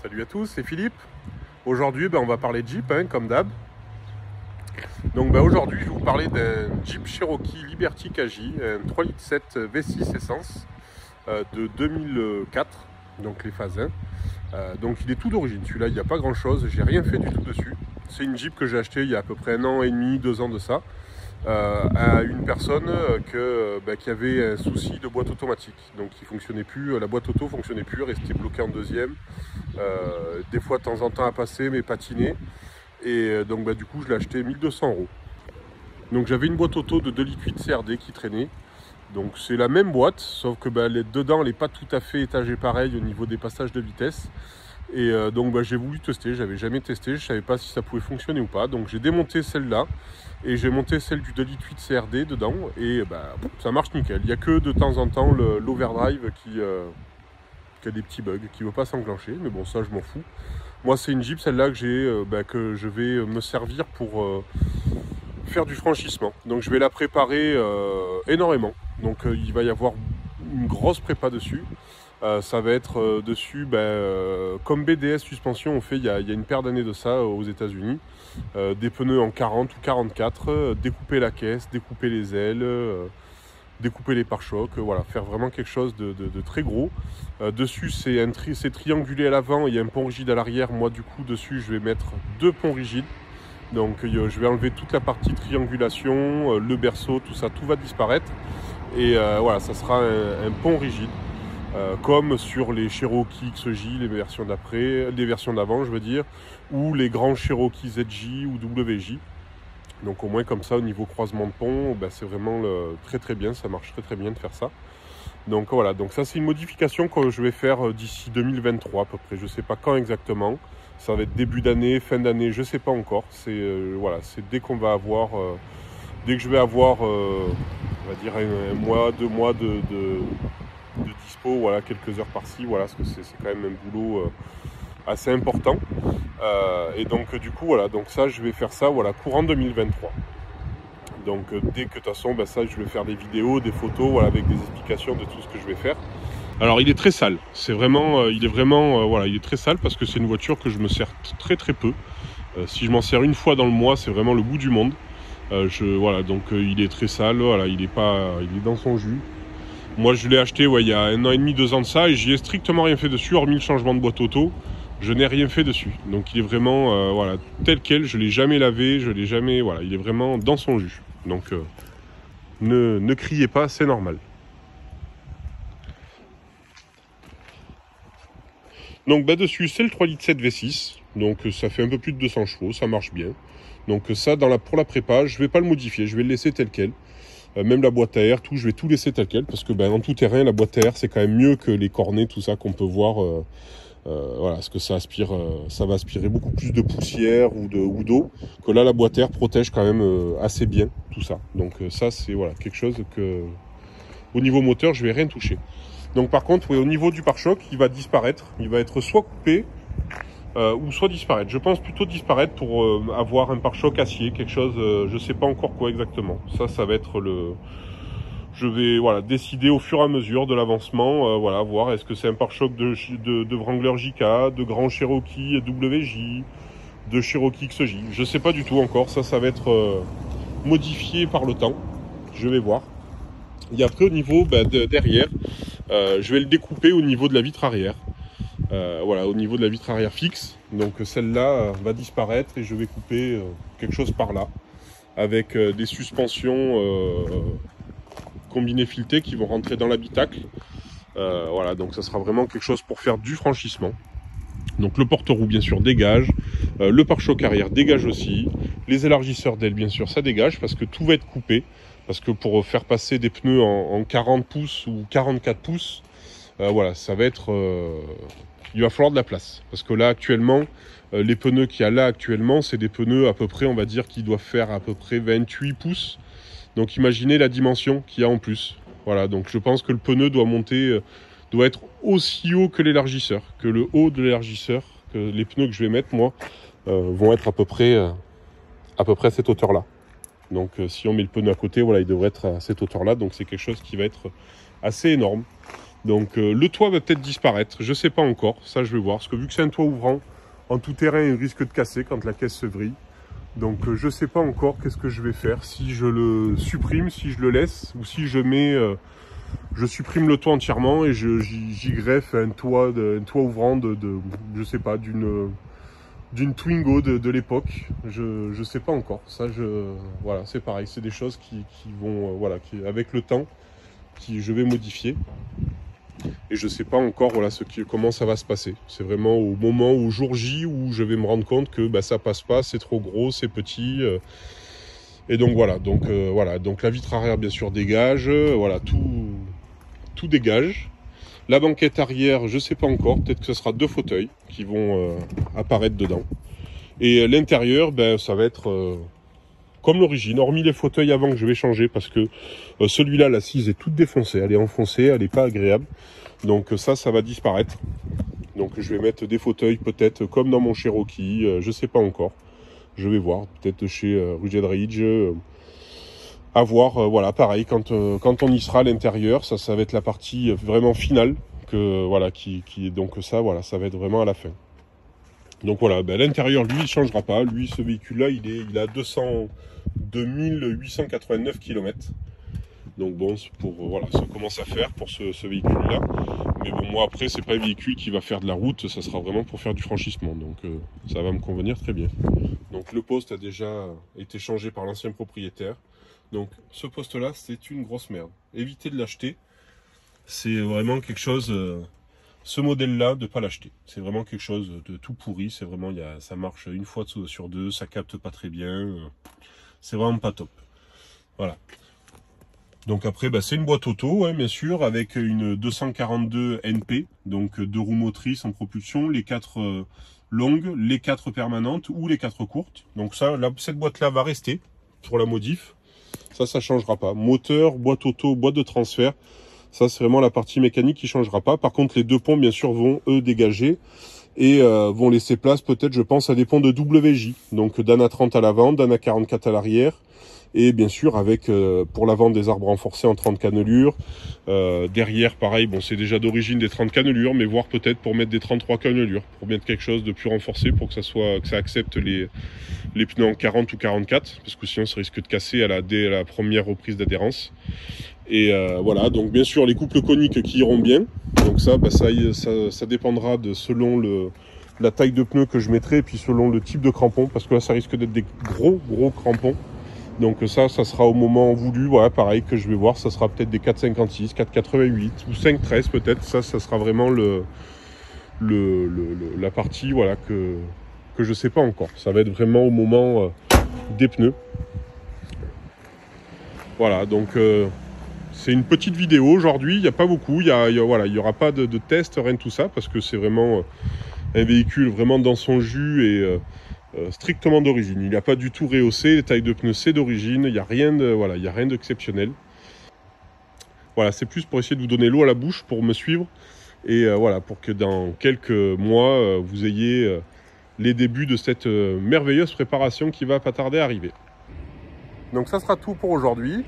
Salut à tous, c'est Philippe. Aujourd'hui, on va parler Jeep, comme d'hab. Donc aujourd'hui, je vais vous parler d'un Jeep Cherokee Liberty KJ, un 3,7 litres V6 essence de 2004, donc les phases 1. Donc il est tout d'origine, celui-là, il n'y a pas grand-chose, j'ai rien fait du tout dessus. C'est une Jeep que j'ai achetée il y a à peu près 1 an et demi, 2 ans de ça, à une personne qui avait un souci de boîte automatique. Donc il fonctionnait plus, la boîte auto fonctionnait plus, restait bloquée en deuxième. Des fois de temps en temps à passer, mais patiner. Et donc du coup je l'ai acheté 1 200 €. Donc j'avais une boîte auto de 2,8 litres CRD qui traînait. Donc c'est la même boîte, sauf que dedans elle n'est pas tout à fait étagée pareil au niveau des passages de vitesse. Et donc j'ai voulu tester, j'avais jamais testé, je ne savais pas si ça pouvait fonctionner ou pas. Donc j'ai démonté celle-là et j'ai monté celle du 2,8 litres CRD dedans. Et ça marche nickel. Il n'y a que de temps en temps l'overdrive qui a des petits bugs, qui ne veut pas s'enclencher. Mais bon, ça je m'en fous. Moi c'est une Jeep, celle-là que je vais me servir pour faire du franchissement. Donc je vais la préparer énormément. Donc il va y avoir une grosse prépa dessus. Ça va être dessus, comme BDS suspension, on fait il y a une paire d'années de ça aux États-Unis. Des pneus en 40 ou 44, découper la caisse, découper les ailes, découper les pare-chocs, voilà, faire vraiment quelque chose de très gros. Dessus, c'est triangulé à l'avant, il y a un pont rigide à l'arrière. Moi, du coup, dessus, je vais mettre 2 ponts rigides. Donc, je vais enlever toute la partie triangulation, le berceau, tout ça, tout va disparaître. Et voilà, ça sera un pont rigide. Comme sur les Cherokee XJ, les versions d'avant, je veux dire, ou les grands Cherokee ZJ ou WJ. Donc au moins comme ça, au niveau croisement de pont, c'est vraiment très très bien, ça marche très très bien de faire ça. Donc voilà, donc ça c'est une modification que je vais faire d'ici 2023 à peu près, je ne sais pas quand exactement. Ça va être début d'année, fin d'année, je ne sais pas encore. C'est dès qu'on va avoir, dès que je vais avoir, on va dire un mois, 2 mois de dispo, voilà, quelques heures par-ci, voilà, parce que c'est quand même un boulot assez important. Et donc du coup voilà, donc ça je vais faire ça courant 2023. Donc dès que de toute façon ça je vais faire des vidéos, des photos, voilà, avec des explications de tout ce que je vais faire. Alors il est très sale, c'est vraiment il est très sale parce que c'est une voiture que je me sers très très peu. Si je m'en sers une fois dans le mois, c'est vraiment le bout du monde. Donc il est très sale, voilà, il est dans son jus. Moi je l'ai acheté il y a 1 an et demi, 2 ans de ça, et j'y ai strictement rien fait dessus, hormis le changement de boîte auto. Je n'ai rien fait dessus. Donc il est vraiment tel quel, je ne l'ai jamais lavé, il est vraiment dans son jus. Donc ne criez pas, c'est normal. Donc dessus c'est le 3,7 litres V6, donc ça fait un peu plus de 200 chevaux, ça marche bien. Donc ça pour la prépa, je ne vais pas le modifier, je vais le laisser tel quel. Même la boîte à air, tout, je vais tout laisser tel quel, parce que en tout terrain, la boîte à air, c'est quand même mieux que les cornets, tout ça qu'on peut voir. Parce que ça va aspirer beaucoup plus de poussière ou d'eau, que là, la boîte à air protège quand même assez bien tout ça. Donc ça, c'est quelque chose que, au niveau moteur, je vais rien toucher. Donc par contre, au niveau du pare-choc, il va disparaître. Il va être soit coupé, ou soit disparaître. Je pense plutôt disparaître pour avoir un pare-choc acier, quelque chose, je ne sais pas encore quoi exactement. Ça va être je vais décider au fur et à mesure de l'avancement, voir est-ce que c'est un pare-choc de Wrangler JK, de Grand Cherokee WJ, de Cherokee XJ. Je ne sais pas du tout encore, ça va être modifié par le temps. Je vais voir. Et après au niveau derrière, je vais le découper au niveau de la vitre arrière. Au niveau de la vitre arrière fixe. Donc celle-là va disparaître et je vais couper quelque chose par là avec des suspensions combinées filetées qui vont rentrer dans l'habitacle. Donc ça sera vraiment quelque chose pour faire du franchissement. Donc le porte-roue bien sûr dégage, le pare-choc arrière dégage aussi, les élargisseurs d'aile bien sûr ça dégage parce que tout va être coupé, parce que pour faire passer des pneus en 40 pouces ou 44 pouces, ça va être il va falloir de la place, parce que là actuellement les pneus qu'il y a là actuellement, c'est des pneus à peu près, on va dire, qui doivent faire à peu près 28 pouces. Donc imaginez la dimension qu'il y a en plus. Voilà, donc je pense que le pneu doit être aussi haut que l'élargisseur, que le haut de l'élargisseur, que les pneus que je vais mettre moi vont être à peu près à cette hauteur là. Donc si on met le pneu à côté, il devrait être à cette hauteur là, donc c'est quelque chose qui va être assez énorme. Donc le toit va peut-être disparaître, je ne sais pas encore, ça je vais voir. Parce que vu que c'est un toit ouvrant, en tout terrain il risque de casser quand la caisse se vrille. Donc je ne sais pas encore qu'est-ce que je vais faire, si je le supprime, si je le laisse, ou si je mets... je supprime le toit entièrement et j'y greffe un toit ouvrant je sais pas, d'une Twingo de l'époque. Je sais pas encore. Ça, voilà, c'est pareil. C'est des choses qui vont, voilà, avec le temps, je vais modifier. Et je sais pas encore, voilà, comment ça va se passer. C'est vraiment au moment, au jour J, où je vais me rendre compte que bah, ça passe pas, c'est trop gros, c'est petit. Et donc voilà. Donc la vitre arrière, bien sûr, dégage. Voilà, tout dégage. La banquette arrière, je sais pas encore, peut-être que ce sera 2 fauteuils qui vont apparaître dedans. Et l'intérieur, ben, ça va être comme l'origine, hormis les fauteuils avant que je vais changer parce que celui-là, l'assise est toute défoncée, elle est enfoncée, elle n'est pas agréable. Donc ça va disparaître. Donc je vais mettre des fauteuils peut-être comme dans mon Cherokee, je sais pas encore. Je vais voir, peut-être chez Rugged Ridge. À voir, voilà, pareil, quand on y sera à l'intérieur, ça va être la partie vraiment finale, voilà, donc ça, voilà, ça va être vraiment à la fin. Donc voilà, ben, l'intérieur, lui, il ne changera pas. Lui, ce véhicule-là, il a 2889 km. Donc bon, voilà, ça commence à faire pour ce véhicule-là. Mais bon, moi, après, c'est pas un véhicule qui va faire de la route, ça sera vraiment pour faire du franchissement. Donc ça va me convenir très bien. Donc le poste a déjà été changé par l'ancien propriétaire. Donc ce poste-là, c'est une grosse merde. Évitez de l'acheter. C'est vraiment quelque chose... ce modèle-là, de ne pas l'acheter. C'est vraiment quelque chose de tout pourri. C'est vraiment, ça marche une fois sur 2, ça capte pas très bien. C'est vraiment pas top. Voilà. Donc après, bah, c'est une boîte auto, hein, bien sûr, avec une 242 NP, donc 2 roues motrices en propulsion, les 4 longues, les 4 permanentes ou les 4 courtes. Donc ça, cette boîte-là va rester pour la modif. Ça changera pas. Moteur, boîte auto, boîte de transfert. Ça, c'est vraiment la partie mécanique qui changera pas. Par contre, les 2 ponts, bien sûr, vont, eux, dégager et vont laisser place, peut-être, je pense, à des ponts de WJ. Donc, d'Ana 30 à l'avant, d'Ana 44 à l'arrière. Et bien sûr, avec, pour l'avant, des arbres renforcés en 30 cannelures. Derrière, pareil, bon, c'est déjà d'origine des 30 cannelures, mais voire peut-être pour mettre des 33 cannelures, pour mettre quelque chose de plus renforcé, pour que ça accepte les pneus en 40 ou 44, parce que sinon, ça risque de casser dès la première reprise d'adhérence. Et voilà, donc bien sûr les couples coniques qui iront bien. Donc ça, bah, ça dépendra selon la taille de pneu que je mettrai, et puis selon le type de crampon, parce que là ça risque d'être des gros crampons. Donc ça sera au moment voulu, voilà, pareil, que je vais voir, ça sera peut-être des 4,56, 4,88 ou 5,13 peut-être. Ça sera vraiment la partie, voilà, que je sais pas encore. Ça va être vraiment au moment des pneus. Voilà, donc c'est une petite vidéo aujourd'hui, il n'y a pas beaucoup, voilà, il n'y aura pas de test, rien de tout ça, parce que c'est vraiment un véhicule vraiment dans son jus et strictement d'origine. Il n'y a pas du tout rehaussé, les tailles de pneus c'est d'origine, il n'y a rien d'exceptionnel. Voilà, c'est plus pour essayer de vous donner l'eau à la bouche, pour me suivre, et voilà, pour que dans quelques mois, vous ayez les débuts de cette merveilleuse préparation qui va pas tarder à arriver. Donc ça sera tout pour aujourd'hui.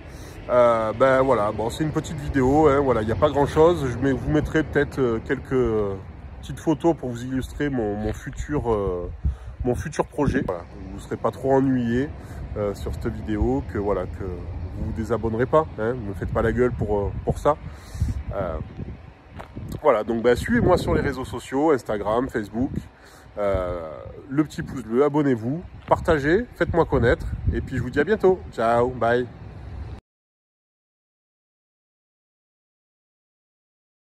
Ben voilà, bon, c'est une petite vidéo, hein, voilà, il n'y a pas grand chose. Je vous mettrai peut-être quelques petites photos pour vous illustrer mon futur projet. Voilà, vous ne serez pas trop ennuyés sur cette vidéo, que voilà, que vous vous désabonnerez pas, hein, ne me faites pas la gueule pour ça. Voilà, donc ben, suivez-moi sur les réseaux sociaux, Instagram, Facebook. Le petit pouce bleu, abonnez-vous, partagez, faites-moi connaître, et puis je vous dis à bientôt. Ciao, bye.